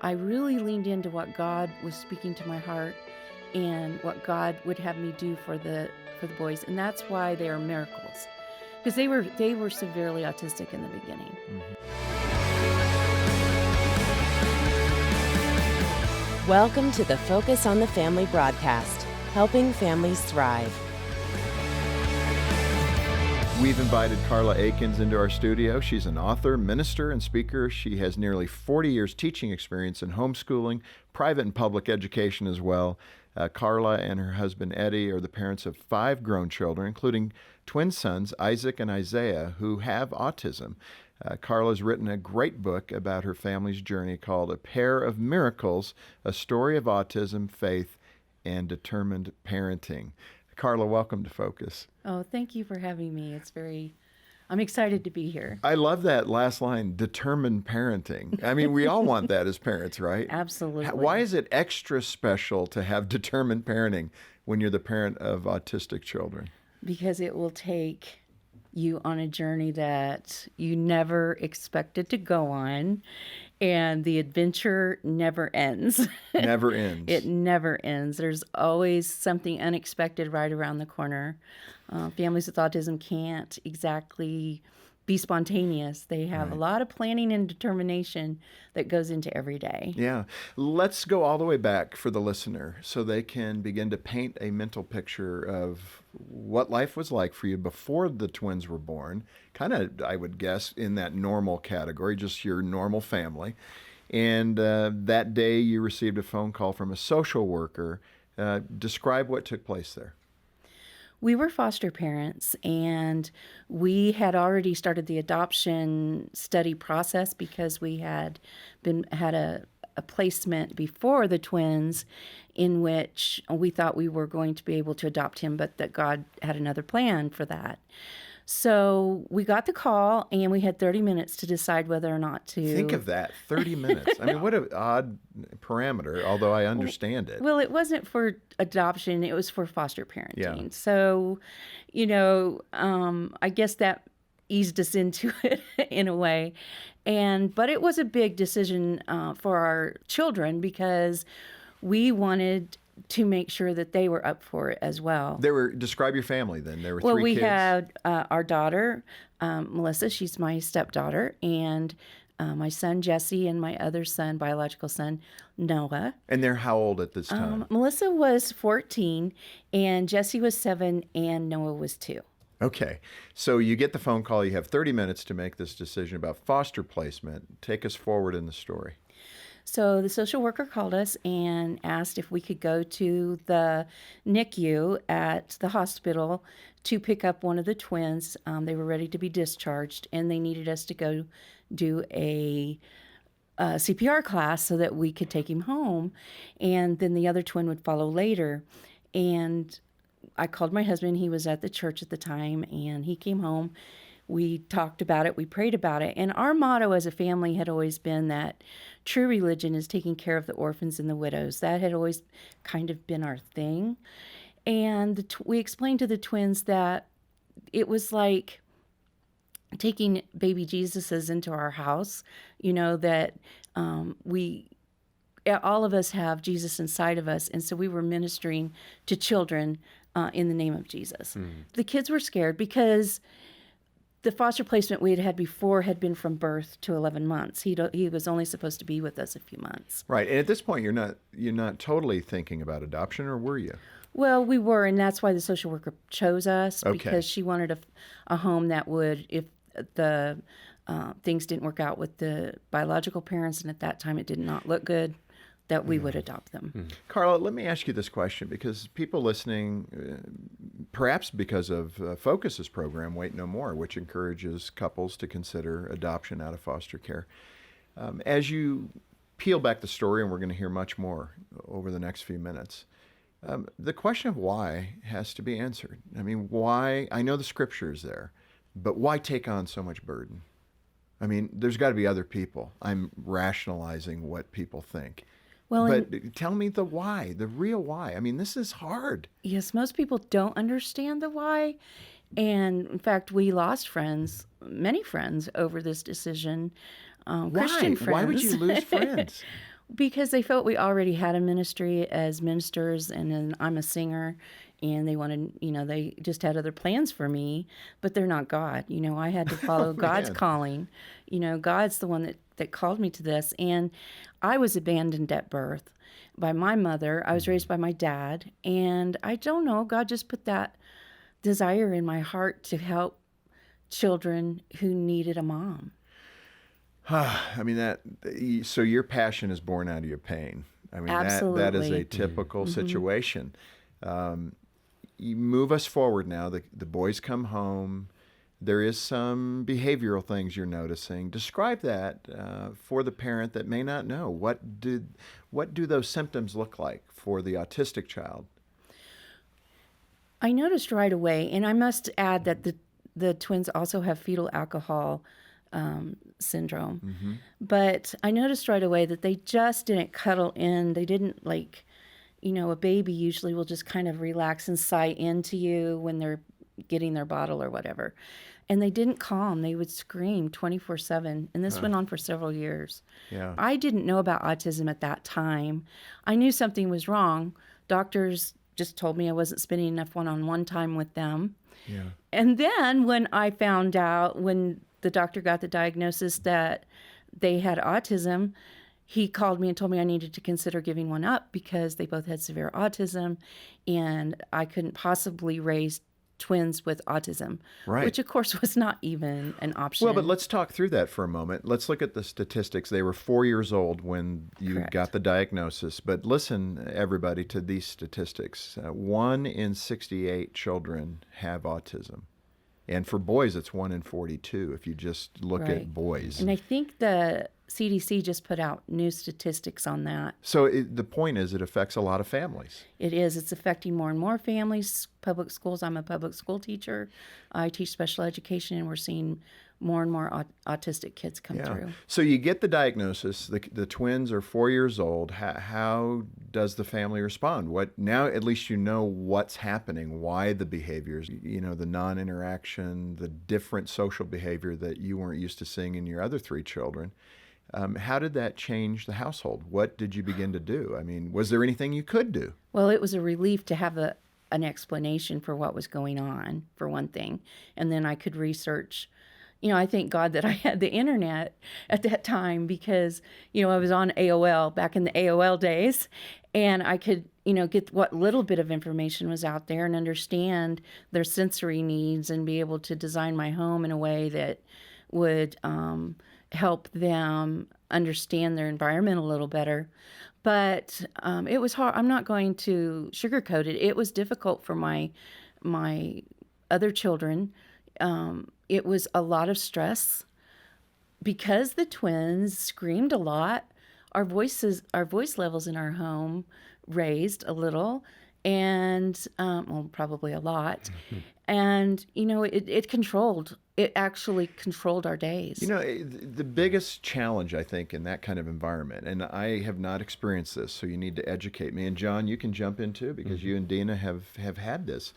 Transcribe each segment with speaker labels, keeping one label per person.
Speaker 1: I really leaned into what God was speaking to my heart and what God would have me do for the boys, and that's why they are miracles, because they were severely autistic in the beginning.
Speaker 2: Welcome to the Focus on the Family broadcast, helping families thrive.
Speaker 3: We've invited Karla Akins into our studio. She's an author, minister, and speaker. She has nearly 40 years teaching experience in homeschooling, private and public education as well. Karla and her husband Eddie are the parents of 5 grown children, including twin sons, Isaac and Isaiah, who have autism. Karla's written a great book about her family's journey called A Pair of Miracles, A Story of Autism, Faith, and Determined Parenting. Karla, welcome to Focus.
Speaker 1: Oh, thank you for having me. I'm excited to be here.
Speaker 3: I love that last line, determined parenting. I mean, we all want that as parents, right?
Speaker 1: Absolutely.
Speaker 3: Why is it extra special to have determined parenting when you're the parent of autistic children?
Speaker 1: Because it will take you on a journey that you never expected to go on, and the adventure never ends.
Speaker 3: Never ends.
Speaker 1: It never ends. There's always something unexpected right around the corner. Families with autism can't exactly be spontaneous. They have a lot of planning and determination that goes into every day.
Speaker 3: Yeah. Let's go all the way back for the listener so they can begin to paint a mental picture of what life was like for you before the twins were born. Kind of, I would guess, in that normal category, just your normal family. And that day you received a phone call from a social worker. Describe what took place there.
Speaker 1: We were foster parents, and we had already started the adoption study process because we had a placement before the twins in which we thought we were going to be able to adopt him, but that God had another plan for that. So we got the call, and we had 30 minutes to decide whether or not to.
Speaker 3: Think of that, 30 minutes. I mean, what an odd parameter, although I understand it.
Speaker 1: Well, it wasn't for adoption, it was for foster parenting.
Speaker 3: Yeah.
Speaker 1: So, I guess that eased us into it in a way. But it was a big decision for our children because we wanted to make sure that they were up for it as well.
Speaker 3: Describe your family then. There were 3
Speaker 1: Well,
Speaker 3: kids.
Speaker 1: we had our daughter, Melissa, she's my stepdaughter, and my son, Jesse, and my other son, biological son, Noah.
Speaker 3: And they're how old at this time?
Speaker 1: Melissa was 14, and Jesse was 7, and Noah was 2.
Speaker 3: Okay. So you get the phone call. You have 30 minutes to make this decision about foster placement. Take us forward in the story.
Speaker 1: So the social worker called us and asked if we could go to the NICU at the hospital to pick up one of the twins. They were ready to be discharged, and they needed us to go do a CPR class so that we could take him home, and then the other twin would follow later. And I called my husband. He was at the church at the time, and he came home. We talked about it. We prayed about it. And our motto as a family had always been that true religion is taking care of the orphans and the widows. That had always kind of been our thing. And we explained to the twins that it was like taking baby Jesuses into our house, that all of us have Jesus inside of us. And so we were ministering to children in the name of Jesus. The kids were scared because the foster placement we had had before had been from birth to 11 months. He was only supposed to be with us a few months.
Speaker 3: Right. And at this point, you're not totally thinking about adoption, or were you?
Speaker 1: Well, we were, and that's why the social worker chose us,
Speaker 3: Okay.
Speaker 1: because she wanted a home that would, if the things didn't work out with the biological parents, and at that time it did not look good, that we would adopt them.
Speaker 3: Karla, let me ask you this question, because people listening, perhaps because of Focus's program, Wait No More, which encourages couples to consider adoption out of foster care. As you peel back the story, and we're going to hear much more over the next few minutes, the question of why has to be answered. I mean, why? I know the scripture is there, but why take on so much burden? I mean, there's got to be other people. I'm rationalizing what people think.
Speaker 1: Well,
Speaker 3: but tell me the why, the real why. I mean, this is hard.
Speaker 1: Yes, most people don't understand the why. And in fact, we lost many friends over this decision. Christian friends.
Speaker 3: Why would you lose friends?
Speaker 1: Because they felt we already had a ministry as ministers, and then I'm a singer, and they wanted, they just had other plans for me, but they're not God. I had to follow
Speaker 3: Oh,
Speaker 1: God's
Speaker 3: man.
Speaker 1: calling. God's the one that called me to this. And I was abandoned at birth by my mother. I was raised by my dad. And I don't know, God just put that desire in my heart to help children who needed a mom.
Speaker 3: I mean, so your passion is born out of your pain. I mean, that is a
Speaker 1: Absolutely.
Speaker 3: typical situation. You move us forward now. The boys come home. There is some behavioral things you're noticing. Describe that for the parent that may not know. What do those symptoms look like for the autistic child?
Speaker 1: I noticed right away, and I must add that the twins also have fetal alcohol syndrome. But I noticed right away that they just didn't cuddle in. They didn't a baby usually will just kind of relax and sigh into you when they're getting their bottle or whatever. And they didn't calm. They would scream 24/7. And this went on for several years.
Speaker 3: Yeah.
Speaker 1: I didn't know about autism at that time. I knew something was wrong. Doctors just told me I wasn't spending enough one-on-one time with them.
Speaker 3: Yeah.
Speaker 1: And then when I found out, when the doctor got the diagnosis that they had autism, he called me and told me I needed to consider giving one up because they both had severe autism and I couldn't possibly raise twins with autism,
Speaker 3: Right.
Speaker 1: which of course was not even an option.
Speaker 3: Well, but let's talk through that for a moment. Let's look at the statistics. They were 4 years old when you
Speaker 1: Correct.
Speaker 3: got the diagnosis. But listen, everybody, to these statistics. 1 in 68 children have autism. And for boys, it's 1 in 42 if you just look
Speaker 1: Right.
Speaker 3: at boys.
Speaker 1: And I think the CDC just put out new statistics on that.
Speaker 3: So the point is it affects a lot of families.
Speaker 1: It is. It's affecting more and more families, public schools. I'm a public school teacher. I teach special education, and we're seeing more and more autistic kids come through.
Speaker 3: So you get the diagnosis. The twins are 4 years old. How does the family respond? Now at least you know what's happening, why the behaviors, the non-interaction, the different social behavior that you weren't used to seeing in your other 3 children. How did that change the household? What did you begin to do? I mean, was there anything you could do?
Speaker 1: Well, it was a relief to have an explanation for what was going on, for one thing. And then I could research. I thank God that I had the internet at that time because, I was on AOL back in the AOL days, and I could, get what little bit of information was out there and understand their sensory needs and be able to design my home in a way that would help them understand their environment a little better. But it was hard. I'm not going to sugarcoat it. It was difficult for my other children. It was a lot of stress because the twins screamed a lot. Our voice levels in our home raised a little, and probably a lot. And it actually controlled our days.
Speaker 3: The biggest challenge, I think, in that kind of environment, and I have not experienced this, so you need to educate me. And John, you can jump in too, because you and Dina have had this.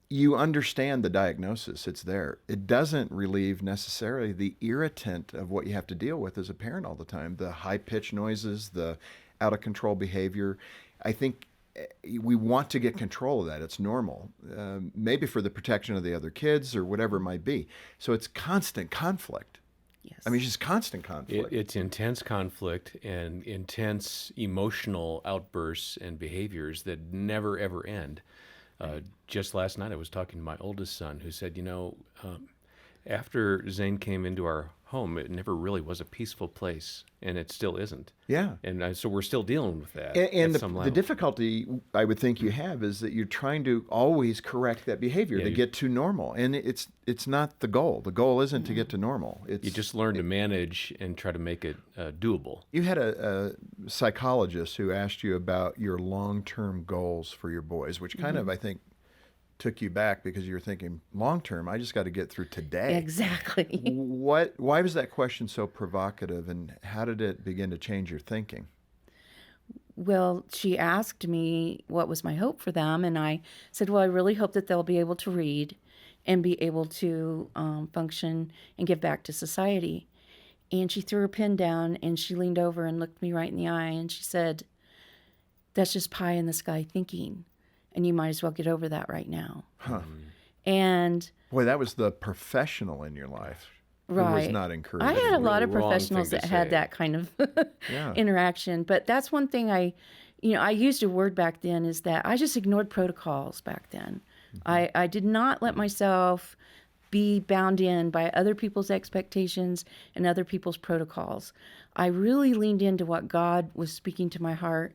Speaker 3: You understand the diagnosis. It's there. It doesn't relieve necessarily the irritant of what you have to deal with as a parent all the time, the high-pitched noises, the out-of-control behavior. I think we want to get control of that. It's normal, maybe for the protection of the other kids or whatever it might be. So it's constant conflict.
Speaker 1: Yes.
Speaker 3: I mean, it's just constant conflict.
Speaker 4: It's intense conflict and intense emotional outbursts and behaviors that never, ever end. Just last night, I was talking to my oldest son who said, after Zane came into our home, it never really was a peaceful place, and it still isn't.
Speaker 3: Yeah.
Speaker 4: And so we're still dealing with that.
Speaker 3: And
Speaker 4: at some
Speaker 3: the
Speaker 4: level.
Speaker 3: difficulty I would think you have is that you're trying to always correct that behavior to get to normal. And it's not the goal. The goal isn't to get to normal.
Speaker 4: You just learn to manage and try to make it doable.
Speaker 3: You had a psychologist who asked you about your long-term goals for your boys, which kind of, I think, took you back because you were thinking, long-term, I just got to get through today.
Speaker 1: Exactly.
Speaker 3: Why was that question so provocative, and how did it begin to change your thinking?
Speaker 1: Well, she asked me what was my hope for them, and I said, well, I really hope that they'll be able to read and be able to function and give back to society. And she threw her pen down and she leaned over and looked me right in the eye and she said, "That's just pie in the sky thinking. And you might as well get over that right now."
Speaker 3: Huh.
Speaker 1: And
Speaker 3: Boy, that was the professional in your life who was
Speaker 1: right.
Speaker 3: not
Speaker 1: I
Speaker 3: encouraging.
Speaker 1: had a
Speaker 3: you.
Speaker 1: lot of
Speaker 4: Really wrong
Speaker 1: professionals
Speaker 4: thing
Speaker 1: that
Speaker 4: to
Speaker 1: had
Speaker 4: say.
Speaker 1: that kind of
Speaker 3: Yeah.
Speaker 1: interaction. But that's one thing I used a word back then is that I just ignored protocols back then. I did not let myself be bound in by other people's expectations and other people's protocols. I really leaned into what God was speaking to my heart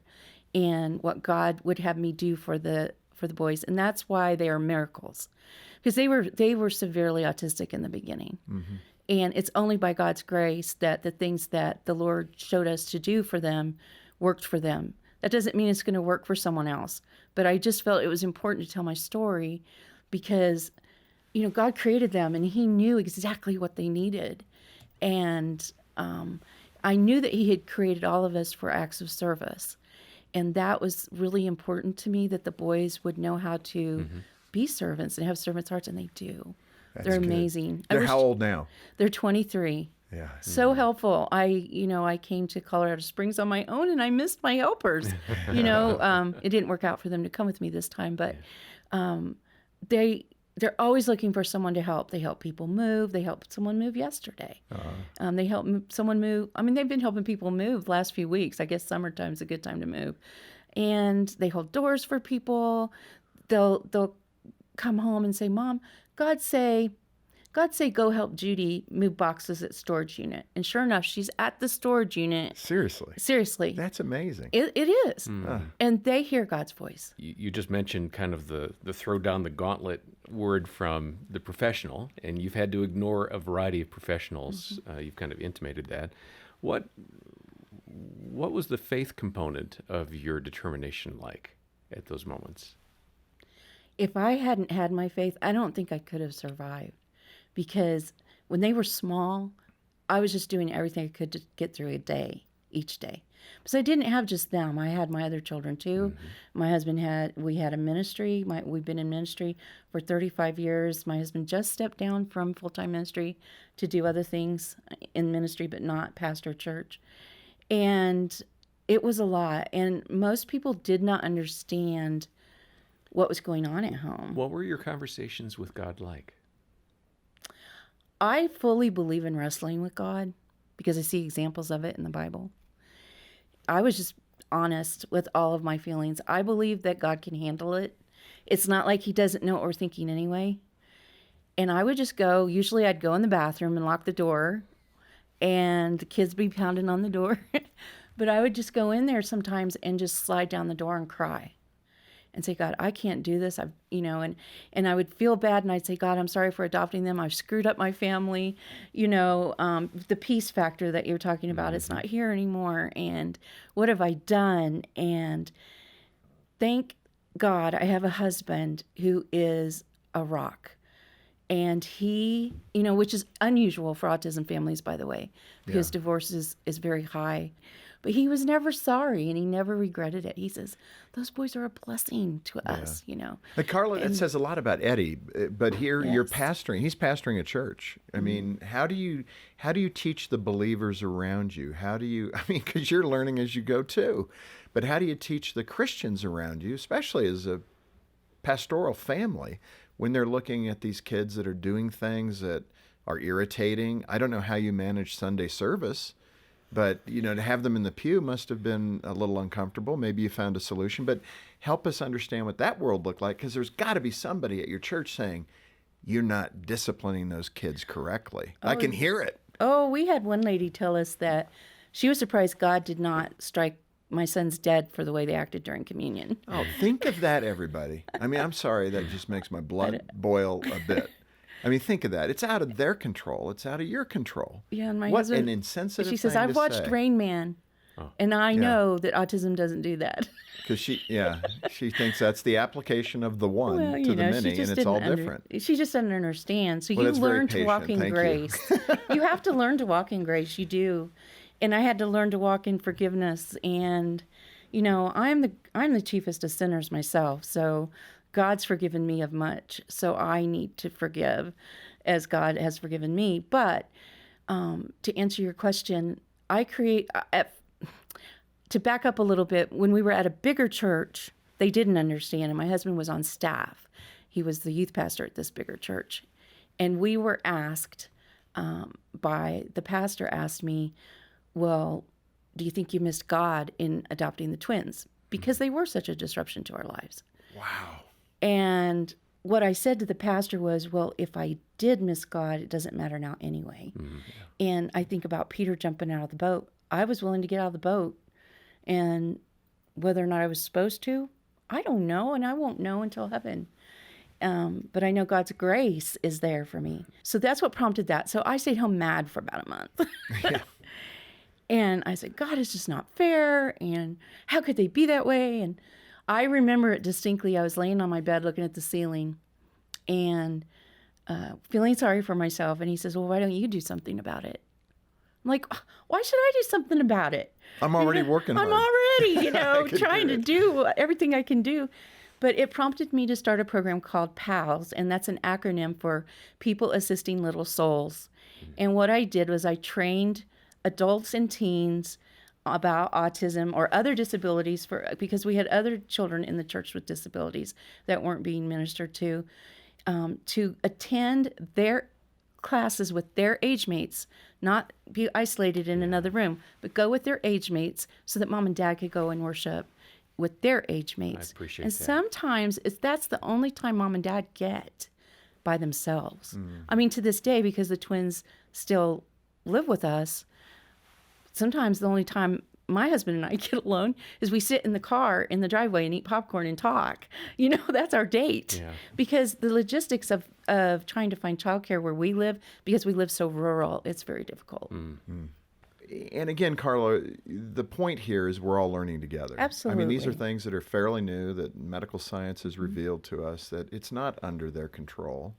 Speaker 1: and what God would have me do for the boys. And that's why they are miracles. Because they were severely autistic in the beginning. And it's only by God's grace that the things that the Lord showed us to do for them worked for them. That doesn't mean it's going to work for someone else. But I just felt it was important to tell my story because, God created them and he knew exactly what they needed. And I knew that he had created all of us for acts of service. And that was really important to me, that the boys would know how to be servants and have servants' hearts, and they do.
Speaker 3: That's
Speaker 1: They're
Speaker 3: good.
Speaker 1: amazing.
Speaker 3: They're how old now?
Speaker 1: They're 23.
Speaker 3: Yeah.
Speaker 1: So helpful. I came to Colorado Springs on my own, and I missed my helpers. It didn't work out for them to come with me this time, but they're always looking for someone to help. They help people move. They helped someone move yesterday. They help someone move. I mean, they've been helping people move the last few weeks. I guess summertime's a good time to move. And they hold doors for people. They'll come home and say, "Mom, God say, go help Judy move boxes at storage unit." And sure enough, she's at the storage unit.
Speaker 3: Seriously.
Speaker 1: Seriously.
Speaker 3: That's amazing.
Speaker 1: It is. And they hear God's voice.
Speaker 4: You just mentioned kind of the throw down the gauntlet word from the professional, and you've had to ignore a variety of professionals. You've kind of intimated that. What was the faith component of your determination like at those moments?
Speaker 1: If I hadn't had my faith, I don't think I could have survived. Because when they were small, I was just doing everything I could to get through each day. Because I didn't have just them. I had my other children too. My husband we had a ministry. We've been in ministry for 35 years. My husband just stepped down from full-time ministry to do other things in ministry, but not pastor church. And it was a lot. And most people did not understand what was going on at home.
Speaker 4: What were your conversations with God like?
Speaker 1: I fully believe in wrestling with God because I see examples of it in the Bible. I was just honest with all of my feelings. I believe that God can handle it. It's not like he doesn't know what we're thinking anyway. And I would just go, usually I'd go in the bathroom and lock the door and the kids would be pounding on the door. But I would just go in there sometimes and just slide down the door and cry. And say, "God, I can't do this." And I would feel bad, and I'd say, "God, I'm sorry for adopting them. I've screwed up my family." The peace factor that you're talking about, it's not here anymore. And what have I done? And thank God I have a husband who is a rock. And he, which is unusual for autism families, by the way, because divorce is very high. But he was never sorry, and he never regretted it. He says, "Those boys are a blessing to us,"
Speaker 3: But Karla, it says a lot about Eddie. But here you're
Speaker 1: Yes.
Speaker 3: pastoring. He's pastoring a church. I mean, how do you teach the believers around you? Because you're learning as you go too. But how do you teach the Christians around you, especially as a pastoral family, when they're looking at these kids that are doing things that are irritating? I don't know how you manage Sunday service. But, to have them in the pew must have been a little uncomfortable. Maybe you found a solution. But help us understand what that world looked like, because there's got to be somebody at your church saying, "You're not disciplining those kids correctly." I can hear it.
Speaker 1: Oh, we had one lady tell us that she was surprised God did not strike my sons dead for the way they acted during communion.
Speaker 3: Oh, think of that, everybody. I mean, I'm sorry. That just makes my blood boil a bit. I mean, think of that. It's out of their control. It's out of your control.
Speaker 1: Yeah, and my
Speaker 3: what
Speaker 1: husband,
Speaker 3: an insensitive
Speaker 1: she says,
Speaker 3: thing
Speaker 1: "I've
Speaker 3: to
Speaker 1: watched
Speaker 3: say."
Speaker 1: Rain Man, and I know that autism doesn't do that."
Speaker 3: Because she thinks that's the application of the one to the many, and it's all different.
Speaker 1: She just doesn't understand. So
Speaker 3: Well,
Speaker 1: you
Speaker 3: that's very
Speaker 1: learn to walk
Speaker 3: patient.
Speaker 1: in
Speaker 3: Thank you.
Speaker 1: grace. You have to learn to walk in grace. You do. And I had to learn to walk in forgiveness. And, I'm the chiefest of sinners myself. So God's forgiven me of much. So I need to forgive as God has forgiven me. But To answer your question, to back up a little bit, when we were at a bigger church, they didn't understand, and my husband was on staff. He was the youth pastor at this bigger church. And we were asked, the pastor asked me, well, do you think you missed God in adopting the twins? Because they were such a disruption to our lives.
Speaker 3: Wow.
Speaker 1: And what I said to the pastor was, well, if I did miss God, it doesn't matter now anyway. And I think about Peter jumping out of the boat. I was willing to get out of the boat. And whether or not I was supposed to, I don't know, and I won't know until heaven. But I know God's grace is there for me. So that's what prompted that. So I stayed home mad for about a month. And I said, God, it's just not fair. And how could they be that way? And I remember it distinctly. I was laying on my bed looking at the ceiling and feeling sorry for myself. And he says, well, why don't you do something about it? I'm like, why should I do something about it?
Speaker 3: I'm already working hard.
Speaker 1: I'm already, trying
Speaker 3: do
Speaker 1: to do everything I can do. But it prompted me to start a program called PALS, and that's an acronym for People Assisting Little Souls. And what I did was I trained adults and teens about autism or other disabilities because we had other children in the church with disabilities that weren't being ministered to attend their classes with their age mates, not be isolated in another room, but go with their age mates so that mom and dad could go and worship with their age mates.
Speaker 4: I appreciate
Speaker 1: and
Speaker 4: that.
Speaker 1: sometimes that's the only time mom and dad get by themselves. I mean, to this day, because the twins still live with us, sometimes the only time my husband and I get alone is we sit in the car in the driveway and eat popcorn and talk. That's our date.
Speaker 4: Yeah.
Speaker 1: Because the logistics of trying to find childcare where we live, because we live so rural, it's very difficult.
Speaker 3: And again, Karla, the point here is we're all learning together.
Speaker 1: Absolutely.
Speaker 3: I mean, these are things that are fairly new that medical science has revealed to us that it's not under their control.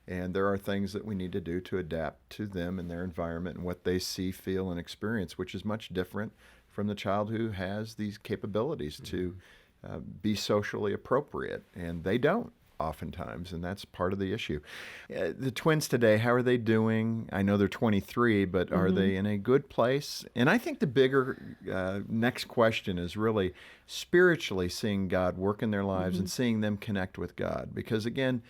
Speaker 3: And there are things that we need to do to adapt to them and their environment and what they see, feel, and experience, which is much different from the child who has these capabilities to be socially appropriate. And they don't oftentimes, and that's part of the issue. The twins today, how are they doing? I know they're 23, but are they in a good place? And I think the bigger next question is really spiritually seeing God work in their lives and seeing them connect with God. Because again,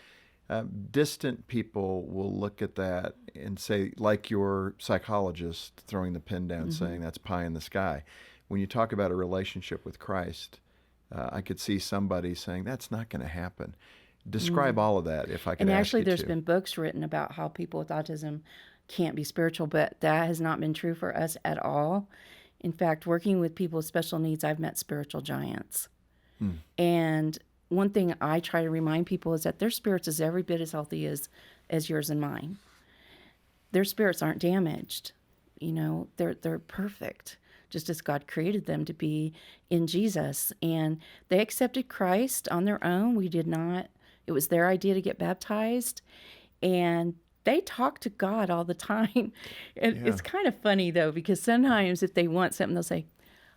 Speaker 3: distant people will look at that and say, like your psychologist throwing the pen down saying that's pie in the sky. When you talk about a relationship with Christ, I could see somebody saying that's not going to happen. Describe all of that, if I could
Speaker 1: And
Speaker 3: ask
Speaker 1: actually,
Speaker 3: you
Speaker 1: there's
Speaker 3: to.
Speaker 1: been books written about how people with autism can't be spiritual, but that has not been true for us at all. In fact, working with people with special needs, I've met spiritual giants. And one thing I try to remind people is that their spirits is every bit as healthy as yours and mine. Their spirits aren't damaged. They're perfect, just as God created them to be in Jesus. And they accepted Christ on their own. We did not. It was their idea to get baptized. And they talk to God all the time. And it's kind of funny, though, because sometimes if they want something, they'll say,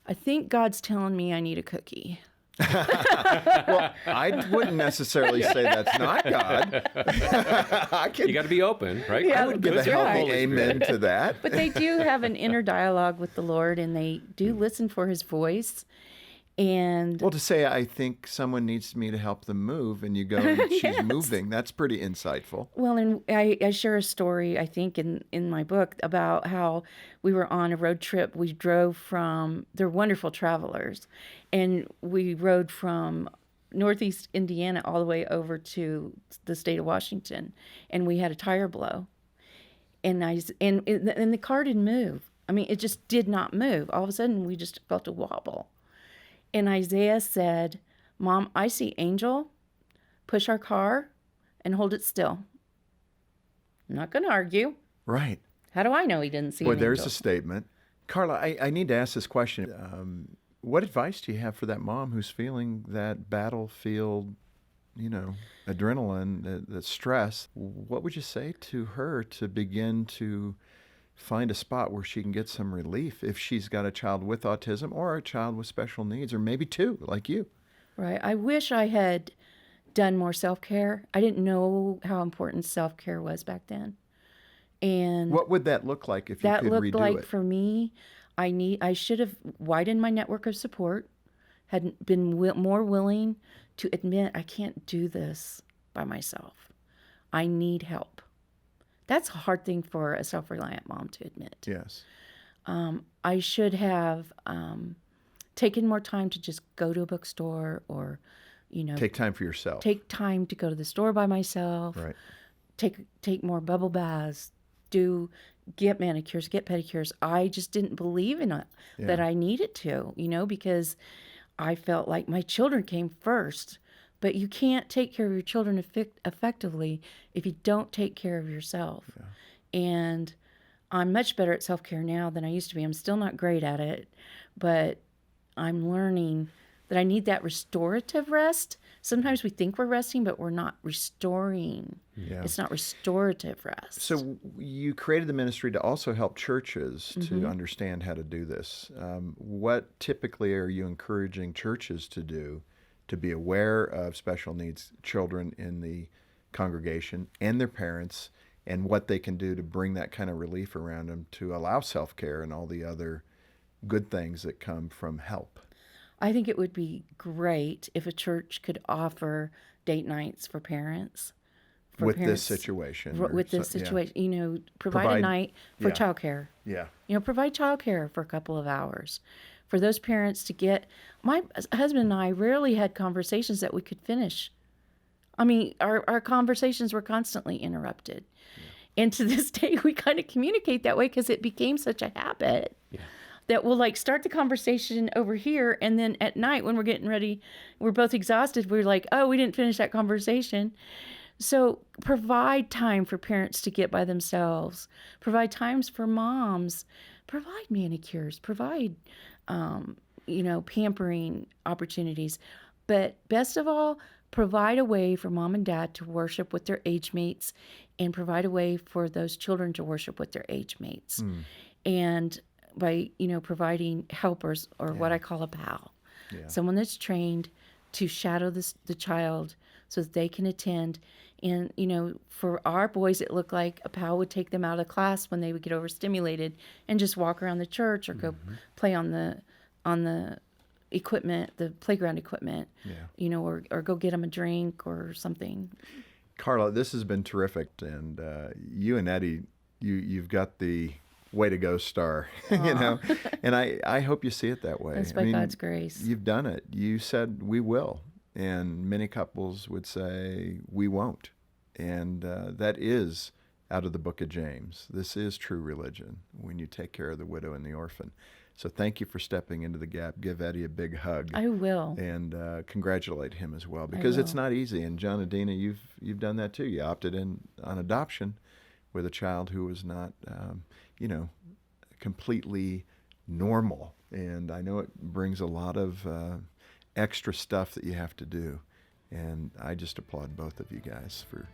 Speaker 1: I think God's telling me I need a cookie.
Speaker 3: Well, I wouldn't necessarily say that's not God.
Speaker 4: You got to be open, right?
Speaker 1: Yeah,
Speaker 3: I would give a
Speaker 1: that's right.
Speaker 3: healthy amen to that.
Speaker 1: But they do have an inner dialogue with the Lord, and they do listen for his voice. And
Speaker 3: Well, to say, I think someone needs me to help them move, and you go, and she's moving, that's pretty insightful.
Speaker 1: well, and I share a story, I think, in my book about how we were on a road trip. We drove they're wonderful travelers, and we rode from Northeast Indiana all the way over to the state of Washington, and we had a tire blow. And the car didn't move. I mean, it just did not move. All of a sudden, we just felt a wobble. And Isaiah said, Mom, I see Angel push our car and hold it still. I'm not going to argue.
Speaker 3: Right.
Speaker 1: How do I know he didn't see
Speaker 3: Boy,
Speaker 1: an
Speaker 3: there's
Speaker 1: angel?
Speaker 3: a statement. Karla, I need to ask this question. What advice do you have for that mom who's feeling that battlefield, adrenaline, that stress? What would you say to her to begin to find a spot where she can get some relief if she's got a child with autism or a child with special needs, or maybe two, like you?
Speaker 1: Right. I wish I had done more self-care. I didn't know how important self-care was back then. And
Speaker 3: What would that look like if you
Speaker 1: that
Speaker 3: could
Speaker 1: looked
Speaker 3: redo
Speaker 1: like
Speaker 3: it?
Speaker 1: for me, I should have widened my network of support, had been more willing to admit I can't do this by myself. I need help. That's a hard thing for a self-reliant mom to admit.
Speaker 3: Yes.
Speaker 1: I should have taken more time to just go to a bookstore, or,
Speaker 3: Take time for yourself.
Speaker 1: take time to go to the store by myself.
Speaker 3: Right.
Speaker 1: Take more bubble baths, get manicures, get pedicures. I just didn't believe in it that I needed to, because I felt like my children came first. But you can't take care of your children effectively if you don't take care of yourself. Yeah. And I'm much better at self-care now than I used to be. I'm still not great at it, but I'm learning that I need that restorative rest. Sometimes we think we're resting, but we're not restoring.
Speaker 3: Yeah.
Speaker 1: It's not restorative rest.
Speaker 3: So you created the ministry to also help churches to understand how to do this. What typically are you encouraging churches to do to be aware of special needs children in the congregation and their parents, and what they can do to bring that kind of relief around them to allow self-care and all the other good things that come from help?
Speaker 1: I think it would be great if a church could offer date nights for parents.
Speaker 3: With this situation.
Speaker 1: With this situation, provide a night for childcare.
Speaker 3: Yeah.
Speaker 1: Provide childcare for a couple of hours for those parents to get. My husband and I rarely had conversations that we could finish. I mean, our conversations were constantly interrupted. Yeah. And to this day, we kind of communicate that way because it became such a habit. Yeah. That we'll start the conversation over here, and then at night when we're getting ready, we're both exhausted. We're like, oh, we didn't finish that conversation. So provide time for parents to get by themselves. Provide times for moms. Provide manicures. Provide, pampering opportunities. But best of all, provide a way for mom and dad to worship with their age mates, and provide a way for those children to worship with their age mates. And by, providing helpers, or what I call a pal, someone that's trained to shadow the child so that they can attend. And, for our boys, it looked like a pal would take them out of class when they would get overstimulated and just walk around the church or go play on the equipment, the playground equipment, or go get them a drink or something.
Speaker 3: Karla, this has been terrific. And you and Eddie, you've got the way to go star, and I hope you see it that way.
Speaker 1: That's by God's grace.
Speaker 3: You've done it. You said we will. And many couples would say, we won't. And that is out of the book of James. This is true religion, when you take care of the widow and the orphan. So thank you for stepping into the gap. Give Eddie a big hug.
Speaker 1: I will.
Speaker 3: And congratulate him as well, because it's not easy. And John and Dina, you've done that too. You opted in on adoption with a child who was not, completely normal. And I know it brings a lot of extra stuff that you have to do. And I just applaud both of you guys for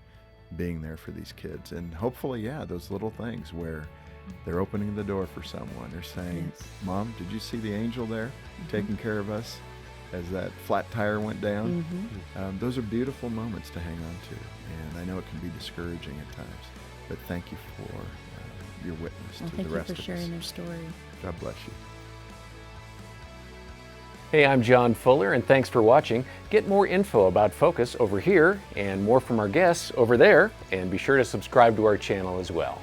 Speaker 3: being there for these kids. And hopefully, those little things where they're opening the door for someone. They're saying, Mom, did you see the angel there taking care of us as that flat tire went down? Those are beautiful moments to hang on to. And I know it can be discouraging at times. But thank you for your witness to the rest of us.
Speaker 1: Thank you for sharing their story.
Speaker 3: God bless you.
Speaker 4: Hey, I'm John Fuller, and thanks for watching. Get more info about Focus over here and more from our guests over there, and be sure to subscribe to our channel as well.